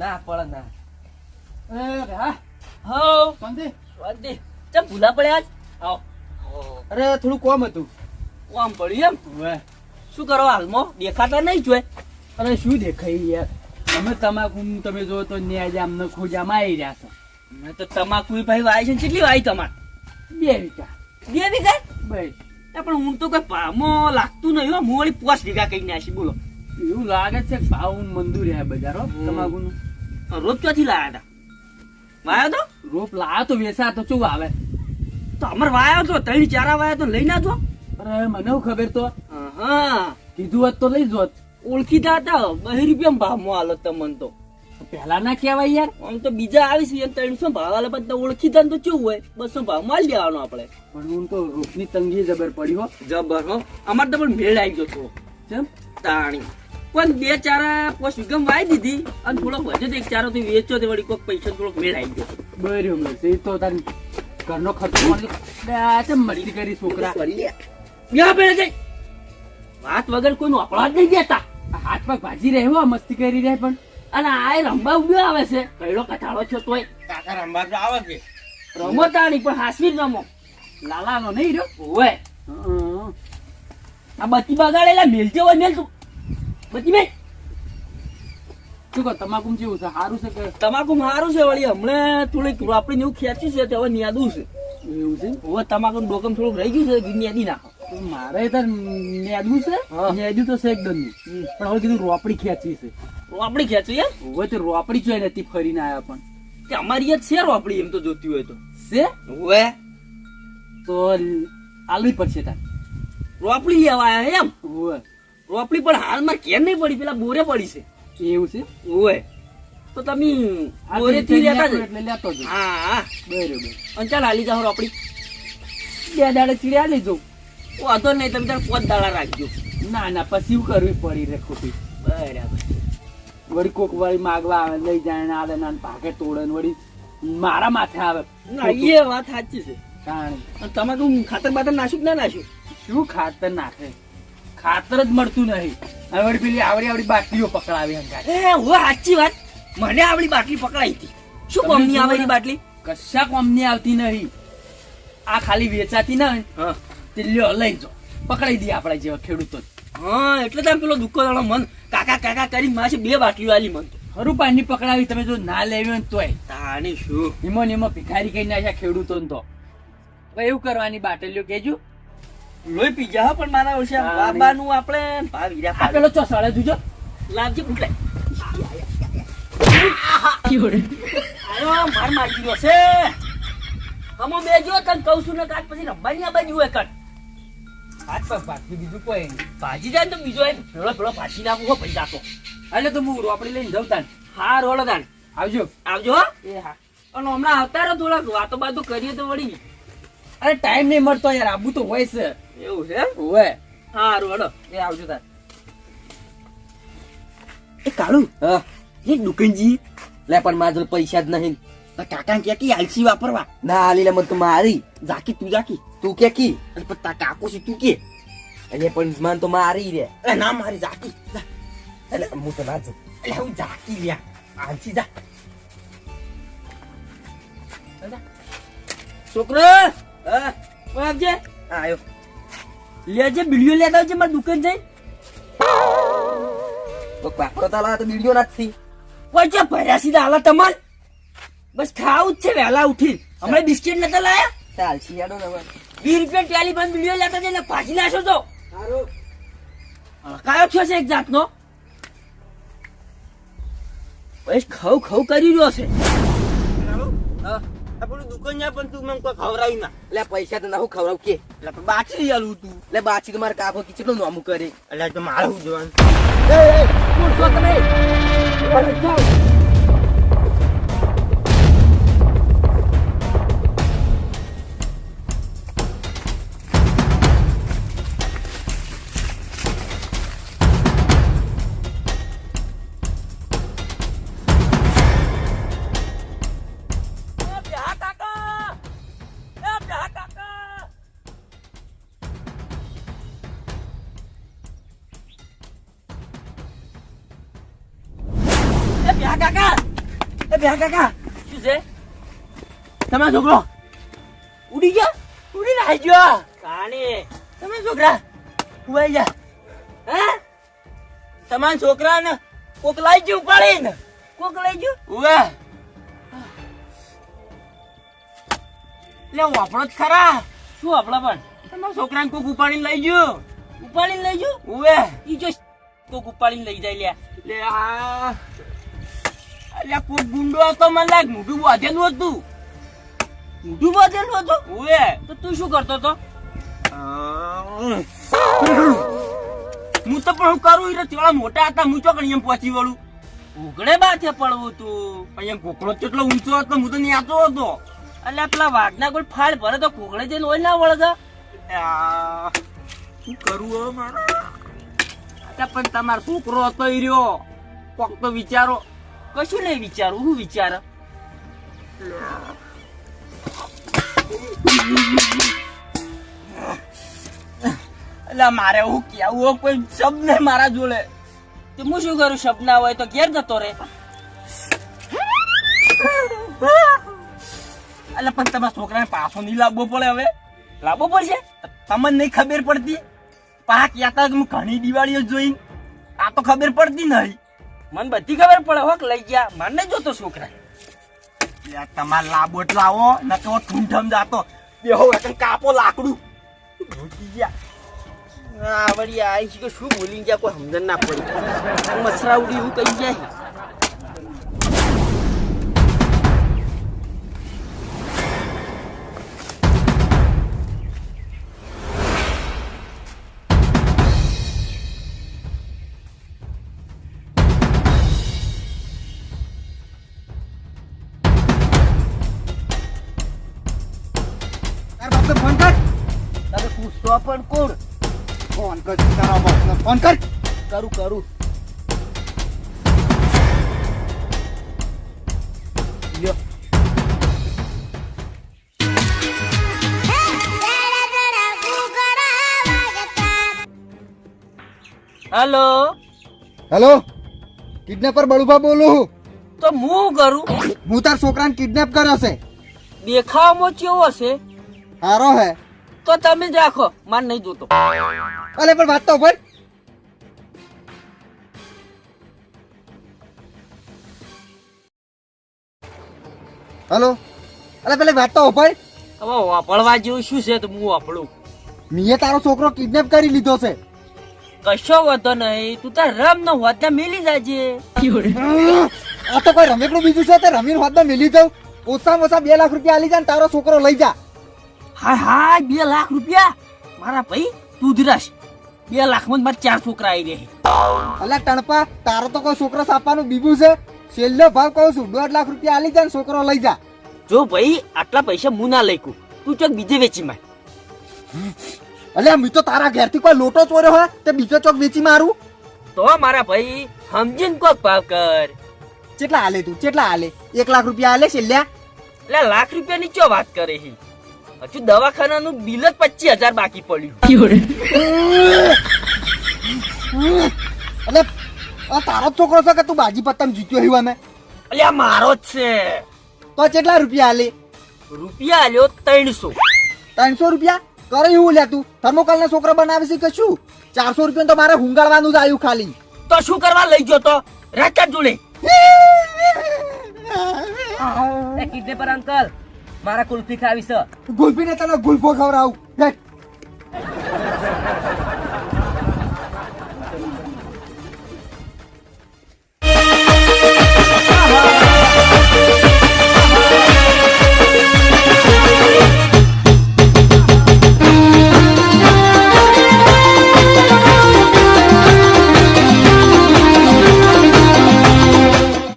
ના પડે ના. અરે હા હો શાંતિ. વાંધી ચમ ભૂલા પડ્યા આજ. આવો અરે થોડું કોમ હતું. આમ પડ્યું એમ. હવે શું કરો હાલમાં દેખાતા નહીં જોય. અરે શું દેખાય યાર, અમે તમાકુ તમે જો તો ન્યાજ આમને ખોજામાં આવી રહ્યા છો. મેં તો તમાકુ ભાઈ વાય છે કેટલી વાય તમારે? 2 વીઘા. 2 વીઘા? બસ પણ હું તો કઈ ભાવમાં લાગતું નહીં હો. હું વળી 5 વીઘા કઈ નાખી બોલો. એવું લાગે છે કે ભાવ મંદુર હે બજાર હો તમાકુનું. રોજ ક્યાંથી લાયા હતા? વાયો તો રોપ લાવ્યો તો વેચા તો શું આવે. તો અમારે વાયો તો 3-4 વાયા તો લઈ ના જો. અરે મને હું ખબર તો હા કીધું હોત તો લઈ જોત. ઓળખીતા હતા 2 રૂપિયા ભાવમાં હાલો તમને તો. પેલા ના કહેવાય યાર. આમ તો બીજા આવીશ 300 ભાવ આલે બધા ઓળખીતા તો કેવું હોય 200 ભાવ માલ દેવાનો આપણે. પણ હું તો રોપની તંગી જબર પડી હો. જબર હો. અમારે તો પણ મેળ આવી ગયો થોડો. કેમ તાણી પણ 2-4 પોસ્ટ વિગમ વાઈ દીધી અને થોડોક વધે તો 1 ચારો થી વેચો તે વળી કોઈક પૈસા થોડોક મેળ આવી ગયો. બર્યું મળશે એ તો તાર ઘરનો ખર્ચો મળી કરી છોકરા. બ્યા પેલે જઈ વાત વગર કોઈનું અપરાધ નહીં દેતા. હાથ પગ ભાજી રહ્યો મસ્તી કરી રહ્યા પણ. અને આ રંબા ઉડ્યો આવે છે કઈડો કટાળો છો તોય. કાકા રંબા તો આવે કે રમો તાણી પણ હાસવી જ રમો. લાલાનો નહીં રહ્યો. ઓય આ બત્તી બગાડેલા મેલજે હોય મેલ તું બત્તી મેલ. શું કહો તમાકુ જેવું છે સારું છે કે તમાકુ સારું છે વળી હમણાં થોડીક આપડી એવું ખેંચ્યું છે તે હવે ન્યાદું છે. એવું છે? હવે તમાકુ ડોકમ થોડુંક રહી ગયું છે ન્યાદી નાખો. મારે તો નેદવું છે. હા. નેદું તો છે એકદમ નહીં. પણ હવે કીધું રોપડી ખેંચી છે. આપડી ખેંચી યાર હવે તો રોપડી જોઈ નથી ફરીને આવ્યા પણ કે અમારી યાદ છે આપડી એમ તો જોતી હોય તો. છે ઓય તો આલવી પડશે તાર. રોપડી લેવા આયા એમ. ઓવે રોપડી પણ હાલમાં કેમ નહીં પડી પેલા બોરે પડી છે. એવું છે. ઓય તો તમે આ બોરે થી લેતા જ. એટલે લેતો જ. હા હા બરોબર. અને ચાલ હાલી જાઓ રોપડી. 2 દાડે ચીડ્યા લેજો. વાંધો નહીં તમે તાર 5 દાડા રાખજો. ના ના પછી એવું કરવી પડી રે ખોટી. બરાબર. વળી કોક વળી માગવા આવે લઈ જાય ને આલે ના ભાગે તોડે ને વળી મારા માથે આવે. ના એ વાત સાચી છે. કારણ અને તમે તું ખાતર બાતર નાખ્યું કે ના નાખ્યું? શું ખાતર નાખે, ખાતર જ મળતું નહીં. હવે વળી પેલી આવડી બાટલીઓ પકડાવી હંગાત. એ હવે સાચી વાત. મને આવડી બાટલી પકડાઈ હતી. શું તમે કોમની જુઓ આવે ને. એ બાટલી? કશા કોમની આવતી નહીં. આ ખાલી વેચાતી ના હોય હા તે લ્યો લઈ જાઓ પકડાઈ દઈએ આપડા જેવા ખેડૂતો. હા એટલે તમે પેલો દુકાનવાળો મન કાકા કાકા કરી માસે 2 બાટલીઓ આલી મન. હરું પાણી પકડાવી તમે જો ના લેવી હોય ને તોય તાણી શું એમાં ભિખારી કઈ નાખ્યા ખેડૂતો તો હવે એવું કરવાની બાટલીઓ કેજો. લોહી પી જા પણ મારા વર્ષે તાણી. બાબાનું આપણે ભાવ હીરા આ પેલો ચો સળે જોજો. લાવજે પૂછલાય. આયો માર મારી ગયો છે. હમો બેજો તને કહું છું ને કાટ પછી રંબાની આ બાજુ હોય કટ. હાથ પગ ભાગી બીજું કોઈ નહીં. ભાજી જાય ને તો બીજો ભેળો ભાજી નાખું હો ભાઈ જાતો. એટલે તો હું રોપડી લઈને જઉં તાન. હા રોડ દાન આવજો. આવજો હો. એ હા. અને હમણાં આવતા રહો થોડાક વાતો બાતો કરીએ તો વળી. અરે ટાઈમ નહીં મળતો યાર, આબુ તો હોય છે. એવું છે એમ? હોય. હારું હેડો. એ આવજો તાર. એ કાળુ હા એ દુકાનજી લે પણ મારા જોડે પૈસા જ નહીં. કાકા કે કી આલસી વાપરવા ના હાલી લે મને તો મારી જાકી તું જાકી તું કે કી અને પછી તાર કાકો છે તું કે એટલે પણ મને તો મારી રે. એ ના મારી જાકી જા. એટલે હું તો ના જઉં. એટલે હું જાકી લ્યા આલસી જા. છોકરો હા આવજે આયો. લેજે બીડીઓ લેતા આવજે મારી દુકાન જઈ. તો પાકડો તાલા તો બીડીઓ નથી. પૈસા ભર્યા સીધા હાલા તમાર બસ ખાવું જ છે વહેલા ઉઠી. હમણાં બિસ્કિટ નતા લાયા ચાલ શિયાળો ને હવે. 20 રૂપિયા ટેલિફોન બીડીઓ લેતા જઈને ભાજી નાખો તો સારું. કયો થયો છે એક જાતનો બસ ખવ કરી રહ્યો છે. હા આપણું દુકાન જાય પણ તું મને કોઈ ખવડાવી ના. એટલે પૈસા તો ના હું ખવડાવ કે. એટલે બાકી આલું તું. એટલે બાછી તો મારા કાકો કે કેટલું નામું કરે. એટલે તો મારે હું જોવાનું. કોણ છો તમે? જાઓ. કાકા એ બે કાકા શું છે? તમારો છોકરો ઉડી ગયા? ઉડીને આવી ગયો. કાણે? તમારા છોકરા ઉવાઈ જા. હે? તમારા છોકરાને કોક લાઈ ગયું ઉપાડીને. કોક લઈ ગયું? ઉવે લે વાપરો જ ખરા. શું આપડા પણ? તમારા છોકરાને કોક ઉપાડીને લઈ ગયું. ઉપાડીને લઈ ગયું? ઉવે ઈ જો કોક ઉપાડીને લઈ જાય લ્યા. લે આ અલ્યા કોક ગુંડો હતો મને લાગ મોઢું બાંધેલું હતું. ઊંધું બાંધેલું હતું? ઉવે તો તું શું કરતો તો? હું તો પણ હું કરું રે થોડા મોટા હતા હું ચોકણ એમ પહોંચી વળું. ઉઘડે બાથે પડવું તું. અહીંયા કોકડો કેટલો ઊંચો હતો હું તો ન્યાતો હતો. એટલે પેલા વાઘના કોઈ ફાળ ભરે તો કોકડે જઈને ઓય ના વળગા. આ, શું કરું હવે મારે? અચ્છા, પણ તમારો છોકરો હતો ઈ રહ્યો કોક તો વિચારો. કશું નહીં વિચારું. હું વિચાર? એટલે મારે હું કેવું કોઈ શબ્દ નહીં મારા જોડે. તો હું શું કરું? શબ્દ ના હોય તો ઘેર જતો રે. એટલે પણ તમારા છોકરાને પાછો નહીં લાવવો પડે હવે. લાવવો પડશે? તમને નહીં ખબર પડતી? પા કહેતા કે હું ઘણી દિવાળીઓ જોઈ. આ તો ખબર પડતી નહીં. મને બધી ખબર પડે. હોક લઈ ગયા. મને નહીં જોતો છોકરા. તમારે લાંબો જ લાવો ન તો ઠૂંઠમ જાતો બેહો એકદમ કાપો લાકડું ઢૂંઢી ગયા. આ વળી આ કે શું બોલી ગયા કોઈ સમજણ ના પડી. મસરા ઉડી એવું કહી જાય. ફોન કર. તમે પૂછતો પણ કોણ? ફોન કર તારા બાપને ફોન કર. કરું. લ્યો. હેલો. હેલો, કિડનેપર બળુભા બોલું. તો હું કરું? હું તાર છોકરાને કિડનેપ કર્યો છે. દેખાવામાં કેવો હશે? હારો હે. તો તમે જ રાખો. માર નહીં જોતો. અલે પણ વાત તો ભાઈ. હેલો, અલે પેલી વાત તો ભાઈ. હવે વાપરવા જેવું શું છે? તો હું વાપરું. મીએ તારો છોકરો કિડનેપ કરી લીધો છે. કશો વાંધો નહીં. તું તાર રમ ન હોત ને મેલી જાજે. આ તો કોઈ રમેકડું બીજું છે તે રમીને હોદમાં મેલી જાઉં. ઓછામાં ઓછા 2 લાખ રૂપિયા આલી જા ને તારો છોકરો લઈ જા. હા 2 લાખ રૂપિયા? મારા ભાઈ તું ધીરાશ. 2 લાખમાં જ મારા 4 છોકરા આવી રહ્યા. અલા ટણપા, તારો તો કોઈ છોકરો સાપાનું બીબું છે. છેલ્લો ભાવ કહું છું 1.5 લાખ રૂપિયા આલી જા ને છોકરો લઈ જા. જો ભાઈ આટલા પૈસા હું ના લઈ કું. તું ચોક બીજે વેચી માર. અલ્યા મી તો તારા ઘેરથી કોઈ લોટો ચોર્યો હોય તે બીજો ચોક વેચી મારું. તો મારા ભાઈ સમજીને કોક ભાવ કર. કેટલા હાલે તું? કેટલા હાલે? 1 લાખ રૂપિયા હાલે છેલ્લા. એટલે લાખ રૂપિયાની ચો વાત કરે છે? હજુ દવાખાનાનું બિલ જ 25,000 બાકી પડ્યું. અલે આ તારો જ છોકરો છે કે તું બાજી પત્તમ જીત્યો હ્યું અમે? અલ્યા મારો જ છે. તો કેટલા રૂપિયા હાલે? રૂપિયા આલ્યો 300. 300 રૂપિયા? કરે એવું લે તું. થર્મોકોલ ના છોકરો બનાવે છે કે શું? 400 રૂપિયા તો મારે હુંગાડવાનું જ આવ્યું ખાલી. તો શું કરવા લઈ ગયો તો? રાજા જોડે. કિડનેપર અંકલ, મારા કુલ્ફી ખાવી છે. ગુલ્ફી ને તને ગુલ્ફો ખવડાવું.